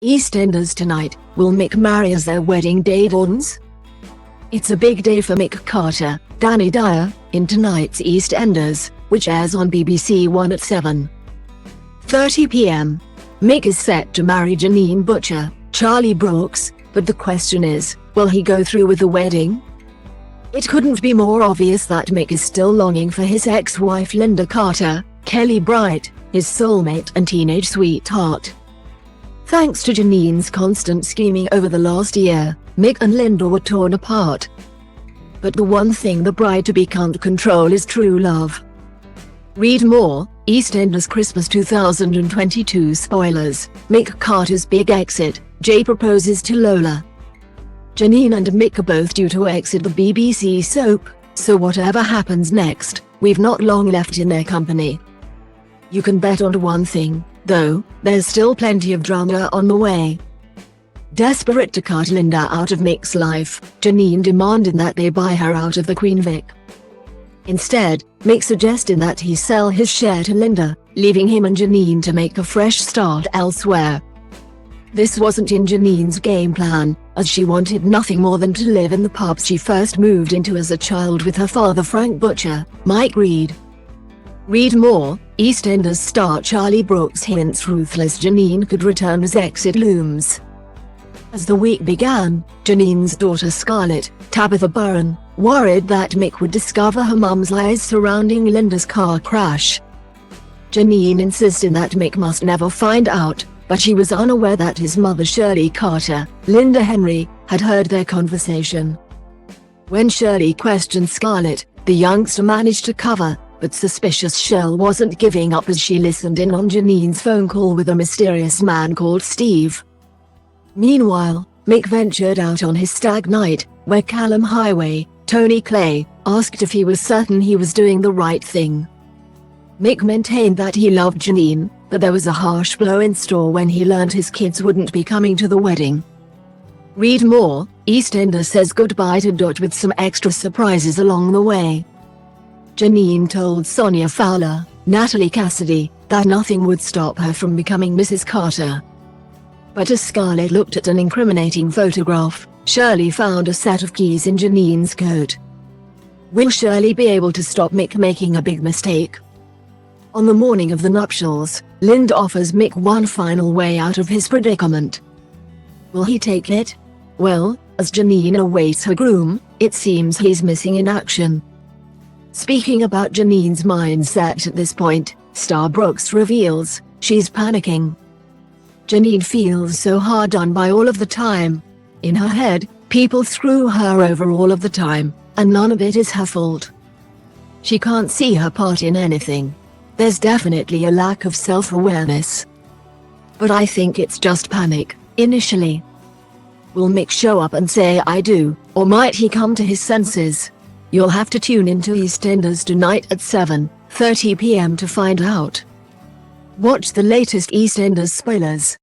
EastEnders tonight, will Mick marry as their wedding day dawns? It's a big day for Mick Carter, Dyer, in tonight's EastEnders, which airs on BBC One at 7:30 p.m. Mick is set to marry Janine Butcher, Charlie Brooks, but the question is, will he go through with the wedding? It couldn't be more obvious that Mick is still longing for his ex-wife Linda Carter, Kellie Bright, his soulmate and teenage sweetheart. Thanks to Janine's constant scheming over the last year, Mick and Linda were torn apart. But the one thing the bride-to-be can't control is true love. Read more, EastEnders Christmas 2022 spoilers, Mick Carter's big exit, Jay proposes to Lola. Janine and Mick are both due to exit the BBC soap, so whatever happens next, we've not long left in their company. You can bet on one thing, though, there's still plenty of drama on the way. Desperate to cut Linda out of Mick's life, Janine demanded that they buy her out of the Queen Vic. Instead, Mick suggested that he sell his share to Linda, leaving him and Janine to make a fresh start elsewhere. This wasn't in Janine's game plan, as she wanted nothing more than to live in the pubs she first moved into as a child with her father Frank Butcher, Mike Reed. Read more, EastEnders star Charlie Brooks hints ruthless Janine could return as exit looms. As the week began, Janine's daughter Scarlett, Tabitha Burren, worried that Mick would discover her mum's lies surrounding Linda's car crash. Janine insisted that Mick must never find out, but she was unaware that his mother Shirley Carter, Linda Henry, had heard their conversation. When Shirley questioned Scarlett, the youngster managed to cover, but suspicious Shirl wasn't giving up as she listened in on Janine's phone call with a mysterious man called Steve. Meanwhile, Mick ventured out on his stag night, where Callum Highway, Tony Clay, asked if he was certain he was doing the right thing. Mick maintained that he loved Janine, but there was a harsh blow in store when he learned his kids wouldn't be coming to the wedding. Read more, EastEnders says goodbye to Dot with some extra surprises along the way. Janine told Sonia Fowler, Natalie Cassidy, that nothing would stop her from becoming Mrs. Carter. But as Scarlett looked at an incriminating photograph, Shirley found a set of keys in Janine's coat. Will Shirley be able to stop Mick making a big mistake? On the morning of the nuptials, Linda offers Mick one final way out of his predicament. Will he take it? Well, as Janine awaits her groom, it seems he's missing in action. Speaking about Janine's mindset at this point, star Brooks reveals, she's panicking. Janine feels so hard done by all of the time. In her head, people screw her over all of the time, and none of it is her fault. She can't see her part in anything. There's definitely a lack of self-awareness. But I think it's just panic, initially. Will Mick show up and say I do, or might he come to his senses? You'll have to tune into EastEnders tonight at 7:30 p.m. to find out. Watch the latest EastEnders spoilers.